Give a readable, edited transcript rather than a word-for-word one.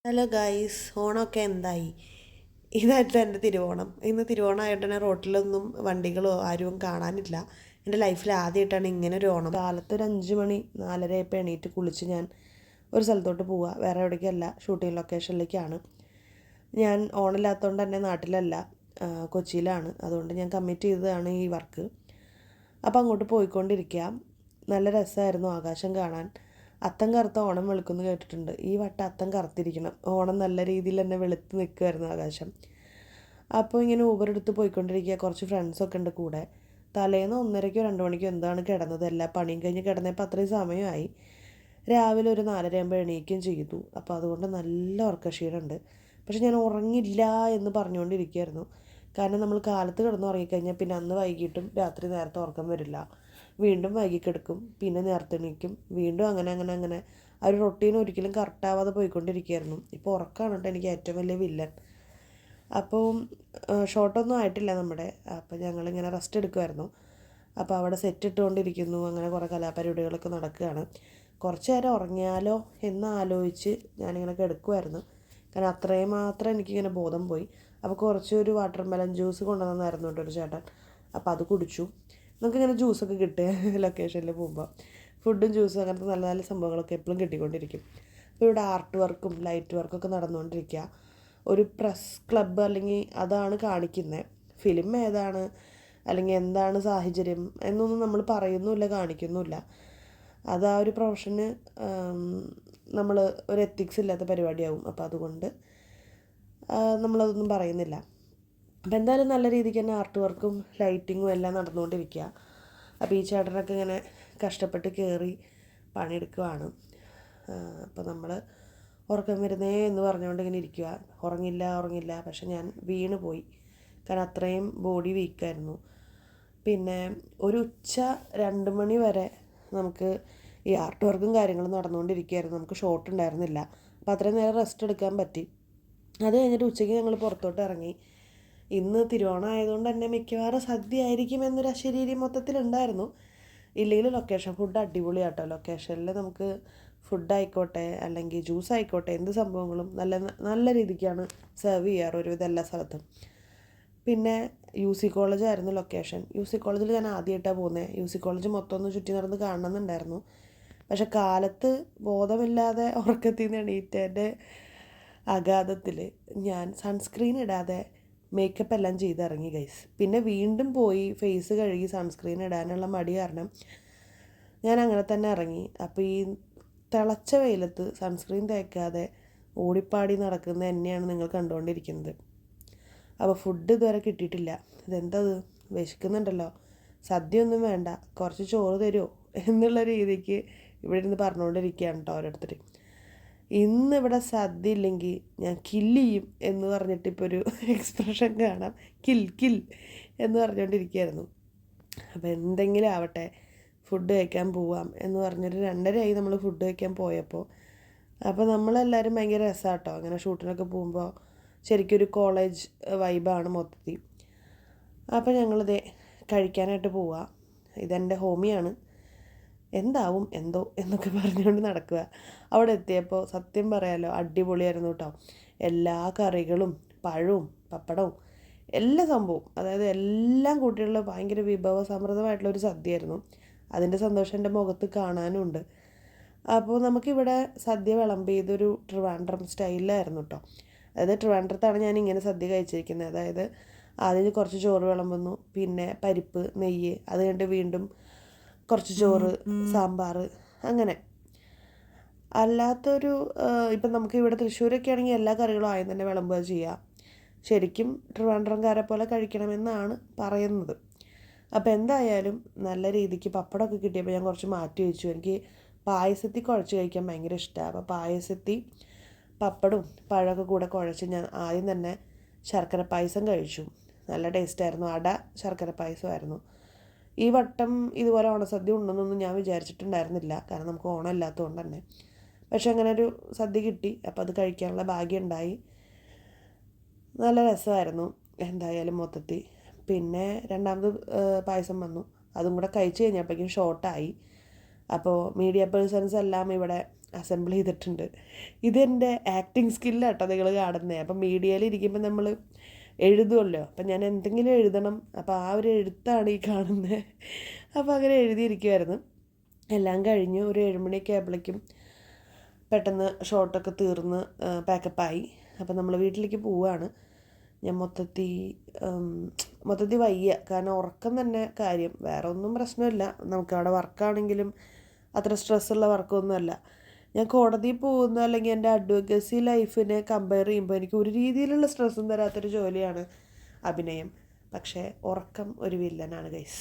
Hello guys, ഓണമൊക്കെ എന്തായി? ഇതായിരുന്നു എൻ്റെ തിരുവോണം. ഇന്ന് തിരുവോണമായിട്ട് തന്നെ റോട്ടിലൊന്നും വണ്ടികളോ ആരും കാണാനില്ല. എൻ്റെ ലൈഫിൽ ആദ്യമായിട്ടാണ് ഇങ്ങനെ ഒരു ഓണം. കാലത്ത് ഒരു 5 മണി 4:30 എണീറ്റ് കുളിച്ച് ഞാൻ ഒരു സ്ഥലത്തോട്ട് പോവുക. വേറെ എവിടേക്കല്ല, ഷൂട്ടിംഗ് ലൊക്കേഷനിലേക്കാണ്. ഞാൻ ഓണമില്ലാത്തതുകൊണ്ട് തന്നെ നാട്ടിലല്ല, കൊച്ചിയിലാണ്. അതുകൊണ്ട് ഞാൻ കമ്മിറ്റ് ചെയ്തതാണ് ഈ വർക്ക്. അപ്പോൾ അങ്ങോട്ട് പോയിക്കൊണ്ടിരിക്കുക. നല്ല രസമായിരുന്നു ആകാശം കാണാൻ. അത്തം കറുത്ത ഓണം വെളുക്കുമെന്ന് കേട്ടിട്ടുണ്ട്. ഈ വട്ടം അത്തം കറുത്തിരിക്കണം. ഓണം നല്ല രീതിയിൽ തന്നെ വെളുത്ത് നിൽക്കുമായിരുന്നു ആകാശം. അപ്പോൾ ഇങ്ങനെ ഊബർ എടുത്ത് പോയിക്കൊണ്ടിരിക്കുക. കുറച്ച് ഫ്രണ്ട്സൊക്കെ ഉണ്ട് കൂടെ. തലേന്ന് 1:30-2 മണിക്കോ എന്താണ് കിടന്നത്. എല്ലാ പണിയും കഴിഞ്ഞ് കിടന്നപ്പോൾ അത്രയും സമയമായി. രാവിലെ ഒരു 4:30 എണീക്കുകയും ചെയ്തു. അപ്പോൾ അതുകൊണ്ട് നല്ല ഉറക്കക്ഷീണമുണ്ട്. പക്ഷെ ഞാൻ ഉറങ്ങില്ല എന്ന് പറഞ്ഞുകൊണ്ടിരിക്കുകയായിരുന്നു. കാരണം നമ്മൾ കാലത്ത് കിടന്ന് ഉറങ്ങിക്കഴിഞ്ഞാൽ പിന്നെ അന്ന് വൈകിട്ടും രാത്രി നേരത്തെ ഉറക്കം വരില്ല. വീണ്ടും വൈകിക്കിടക്കും, പിന്നെ നേരത്തെ എണീക്കും, വീണ്ടും അങ്ങനെ ആ ഒരു റൊട്ടീൻ ഒരിക്കലും കറക്റ്റാവാതെ പോയിക്കൊണ്ടിരിക്കുകയായിരുന്നു. ഇപ്പോൾ ഉറക്കമാണ് കേട്ടോ എനിക്ക് ഏറ്റവും വലിയ വില്ലൻ. അപ്പോൾ ഷോട്ടൊന്നും ആയിട്ടില്ല നമ്മുടെ. അപ്പോൾ ഞങ്ങളിങ്ങനെ റെസ്റ്റ് എടുക്കുമായിരുന്നു. അപ്പോൾ അവിടെ സെറ്റ് ഇട്ടുകൊണ്ടിരിക്കുന്നു. അങ്ങനെ കുറേ കലാപരിപാടികളൊക്കെ നടക്കുകയാണ്. കുറച്ച് നേരം ഉറങ്ങിയാലോ എന്നാലോചിച്ച് ഞാനിങ്ങനെ കിടക്കുമായിരുന്നു. കാരണം അത്രയും മാത്രം എനിക്കിങ്ങനെ ബോധം പോയി. അപ്പോൾ കുറച്ചൊരു വാട്ടർ മെലൺ ജ്യൂസ് കൊണ്ടുവന്നായിരുന്നു കേട്ടോ ഒരു ചേട്ടൻ. അപ്പോൾ അത് കുടിച്ചു. നമുക്കിങ്ങനെ ജ്യൂസൊക്കെ കിട്ടുക ലൊക്കേഷനിൽ പോകുമ്പോൾ. ഫുഡും ജ്യൂസും അങ്ങനത്തെ നല്ല നല്ല സംഭവങ്ങളൊക്കെ എപ്പോഴും കിട്ടിക്കൊണ്ടിരിക്കും. അപ്പോൾ ഇവിടെ ആർട്ട് വർക്കും ലൈറ്റ് വർക്കൊക്കെ നടന്നുകൊണ്ടിരിക്കുക. ഒരു പ്രസ് ക്ലബ്ബ് അല്ലെങ്കിൽ അതാണ് കാണിക്കുന്നത്. ഫിലിം ഏതാണ് അല്ലെങ്കിൽ എന്താണ് സാഹചര്യം എന്നൊന്നും നമ്മൾ പറയുന്നുമില്ല, കാണിക്കുന്നുമില്ല. അത് ആ ഒരു പ്രൊഫഷന് നമ്മൾ ഒരു എത്തിക്സ് ഇല്ലാത്ത പരിപാടിയാവും. അപ്പോൾ അതുകൊണ്ട് നമ്മളതൊന്നും പറയുന്നില്ല. അപ്പോൾ എന്തായാലും നല്ല രീതിക്ക് തന്നെ ആർട്ട് വർക്കും ലൈറ്റിങ്ങും എല്ലാം നടന്നുകൊണ്ടിരിക്കുക. അപ്പോൾ ഈ ചേട്ടനൊക്കെ ഇങ്ങനെ കഷ്ടപ്പെട്ട് കയറി പണിയെടുക്കുവാണ്. അപ്പോൾ നമ്മൾ ഉറക്കം വരുന്നേ എന്ന് പറഞ്ഞുകൊണ്ട് ഇങ്ങനെ ഇരിക്കുക. ഉറങ്ങില്ല. പക്ഷെ ഞാൻ വീണ് പോയി. കാരണം അത്രയും ബോഡി വീക്കായിരുന്നു. പിന്നെ ഒരു ഉച്ച 2 മണി വരെ നമുക്ക് ഈ ആർട്ട് വർക്കും കാര്യങ്ങളും നടന്നുകൊണ്ടിരിക്കുകയായിരുന്നു. നമുക്ക് ഷോട്ട് ഉണ്ടായിരുന്നില്ല. അപ്പോൾ അത്രയും നേരം റെസ്റ്റ് എടുക്കാൻ പറ്റി. അത് കഴിഞ്ഞിട്ട് ഉച്ചയ്ക്ക് ഞങ്ങൾ പുറത്തോട്ട് ഇറങ്ങി. ഇന്ന് തിരുവോണം ആയതുകൊണ്ട് തന്നെ മിക്കവാറും സദ്യ ആയിരിക്കും എന്നൊരു അശരീരി മൊത്തത്തിലുണ്ടായിരുന്നു. ഇല്ലെങ്കിൽ ലൊക്കേഷൻ ഫുഡ് അടിപൊളിയാട്ടോ. ലൊക്കേഷനിൽ നമുക്ക് ഫുഡായിക്കോട്ടെ അല്ലെങ്കിൽ ജ്യൂസ് ആയിക്കോട്ടെ എന്ത് സംഭവങ്ങളും നല്ല നല്ല രീതിക്കാണ് സെർവ് ചെയ്യാറ് ഒരുവിധം എല്ലാ സ്ഥലത്തും. പിന്നെ UC കോളേജായിരുന്നു ലൊക്കേഷൻ. UC കോളേജിൽ ഞാൻ ആദ്യമായിട്ടാണ് പോകുന്നത്. UC കോളേജ് മൊത്തം ഒന്ന് ചുറ്റി നടന്ന് കാണണമെന്നുണ്ടായിരുന്നു. പക്ഷെ കാലത്ത് ബോധമില്ലാതെ ഉറക്കത്തിൽ നിന്ന് എണീറ്റതിൻ്റെ ആഘാതത്തിൽ ഞാൻ സൺസ്ക്രീൻ ഇടാതെ മേക്കപ്പ് എല്ലാം ചെയ്തിറങ്ങി ഗൈസ്. പിന്നെ വീണ്ടും പോയി ഫേസ് കഴുകി സൺസ്ക്രീൻ ഇടാനുള്ള മടി കാരണം ഞാൻ അങ്ങനെ തന്നെ ഇറങ്ങി. അപ്പോൾ ഈ തിളച്ച വെയിലത്ത് സൺസ്ക്രീൻ തേക്കാതെ ഓടിപ്പാടി നടക്കുന്ന എന്നെയാണ് നിങ്ങൾ കണ്ടുകൊണ്ടിരിക്കുന്നത്. അപ്പോൾ ഫുഡ് ഇതുവരെ കിട്ടിയിട്ടില്ല. ഇതെന്തത് വിശക്കുന്നുണ്ടല്ലോ, സദ്യ ഒന്നും വേണ്ട, കുറച്ച് ചോറ് തരുമോ എന്നുള്ള രീതിക്ക് ഇവിടെ ഇരുന്ന് പറഞ്ഞുകൊണ്ടിരിക്കുകയാണ് കേട്ടോ ഓരോരുത്തർ. ഇന്നിവിടെ സദ്യ ഇല്ലെങ്കിൽ ഞാൻ കില്ല് ചെയ്യും എന്ന് പറഞ്ഞിട്ട് ഇപ്പോൾ ഒരു എക്സ്പ്രഷൻ കാണാം. കിൽ എന്ന് പറഞ്ഞുകൊണ്ടിരിക്കുകയായിരുന്നു. അപ്പോൾ എന്തെങ്കിലും ആവട്ടെ, ഫുഡ് കഴിക്കാൻ പോവാം എന്ന് പറഞ്ഞൊരു 2:30 നമ്മൾ ഫുഡ് കഴിക്കാൻ പോയപ്പോൾ. അപ്പോൾ നമ്മളെല്ലാവരും ഭയങ്കര രസമാട്ടോ. അങ്ങനെ ഷൂട്ടിനൊക്കെ പോകുമ്പോൾ ശരിക്കൊരു കോളേജ് വൈബാണ് മൊത്തത്തിൽ. അപ്പോൾ ഞങ്ങളിത് കഴിക്കാനായിട്ട് പോവുക. ഇതെൻ്റെ ഹോമിയാണ്. എന്താവും എന്തോ എന്നൊക്കെ പറഞ്ഞുകൊണ്ട് നടക്കുക. അവിടെ എത്തിയപ്പോൾ സത്യം പറയാലോ അടിപൊളിയായിരുന്നു കേട്ടോ. എല്ലാ കറികളും പഴവും പപ്പടവും എല്ലാ സംഭവവും, അതായത് എല്ലാം കൂട്ടിയുള്ള ഭയങ്കര വിഭവസമൃദ്ധമായിട്ടുള്ളൊരു സദ്യയായിരുന്നു. അതിൻ്റെ സന്തോഷം എൻ്റെ മുഖത്ത് കാണാനും ഉണ്ട്. അപ്പോൾ നമുക്കിവിടെ സദ്യ വിളമ്പിയതൊരു ട്രിവാൻഡ്രം സ്റ്റൈലിലായിരുന്നു കേട്ടോ. അതായത് ട്രിവാൻഡ്രത്താണ് ഞാൻ ഇങ്ങനെ സദ്യ കഴിച്ചിരിക്കുന്നത്. അതായത് ആദ്യം കുറച്ച് ചോറ് വിളമ്പുന്നു, പിന്നെ പരിപ്പ് നെയ്യ്, അത് കഴിഞ്ഞിട്ട് വീണ്ടും കുറച്ച് ചോറ് സാമ്പാർ, അങ്ങനെ. അല്ലാത്തൊരു ഇപ്പം നമുക്ക് ഇവിടെ തൃശ്ശൂരൊക്കെ ആണെങ്കിൽ എല്ലാ കറികളും ആദ്യം തന്നെ വിളമ്പുക ചെയ്യുക. ശരിക്കും ട്രിവാൻഡ്രംകാരെ പോലെ കഴിക്കണമെന്നാണ് പറയുന്നത്. അപ്പോൾ എന്തായാലും നല്ല രീതിക്ക് പപ്പടമൊക്കെ കിട്ടിയപ്പോൾ ഞാൻ കുറച്ച് മാറ്റി വെച്ചു. എനിക്ക് പായസത്തിൽ കുഴച്ച് കഴിക്കാൻ ഭയങ്കര ഇഷ്ടമാണ്. അപ്പോൾ പായസത്തിൽ പപ്പടവും പഴമൊക്കെ കൂടെ കുഴച്ച് ഞാൻ ആദ്യം തന്നെ ശർക്കര പായസം കഴിച്ചു. നല്ല ടേസ്റ്റായിരുന്നു. അട ശർക്കര പായസമായിരുന്നു. ഈ വട്ടം ഇതുപോലെ ഓണസദ്യ ഉണ്ടെന്നൊന്നും ഞാൻ വിചാരിച്ചിട്ടുണ്ടായിരുന്നില്ല, കാരണം നമുക്ക് ഓണം ഇല്ലാത്തതുകൊണ്ട് തന്നെ. പക്ഷെ അങ്ങനെ ഒരു സദ്യ കിട്ടി. അപ്പോൾ അത് കഴിക്കാനുള്ള ഭാഗ്യം ഉണ്ടായി. നല്ല രസമായിരുന്നു എന്തായാലും മൊത്തത്തിൽ. പിന്നെ രണ്ടാമത് പായസം വന്നു. അതും കൂടെ കഴിച്ച് കഴിഞ്ഞപ്പോഴേക്കും ഷോർട്ടായി. അപ്പോൾ മീഡിയ പേഴ്സൺസ് എല്ലാം ഇവിടെ അസംബിൾ ചെയ്തിട്ടുണ്ട്. ഇതെൻ്റെ ആക്ടിങ് സ്കില്ലാട്ടോ നിങ്ങൾ കാണുന്നത്. അപ്പം മീഡിയയിൽ ഇരിക്കുമ്പോൾ നമ്മൾ എഴുതുമല്ലോ, അപ്പം ഞാൻ എന്തെങ്കിലും എഴുതണം, അപ്പോൾ ആ ഒരു എഴുത്താണ് ഈ കാണുന്നത്. അപ്പോൾ അങ്ങനെ എഴുതിയിരിക്കുമായിരുന്നു. എല്ലാം കഴിഞ്ഞ് ഒരു 7 മണിയൊക്കെ ആയപ്പോഴേക്കും പെട്ടെന്ന് ഷോട്ടൊക്കെ തീർന്ന് പാക്കപ്പായി. അപ്പോൾ നമ്മൾ വീട്ടിലേക്ക് പോവുകയാണ്. ഞാൻ മൊത്തത്തിൽ വയ്യ, കാരണം ഉറക്കം തന്നെ കാര്യം, വേറെ ഒന്നും പ്രശ്നമില്ല. നമുക്കവിടെ വർക്കാണെങ്കിലും അത്ര സ്ട്രെസ്സുള്ള വർക്കൊന്നുമല്ല. ഞാൻ കോടതിയിൽ പോകുന്ന അല്ലെങ്കിൽ എൻ്റെ അഡ്വക്കസി ലൈഫിനെ കമ്പയർ ചെയ്യുമ്പോൾ എനിക്ക് ഒരു രീതിയിലുള്ള സ്ട്രെസ്സും തരാത്തൊരു ജോലിയാണ് അഭിനയം. പക്ഷേ ഉറക്കം ഒരു വില്ലനാണ് ഗൈസ്.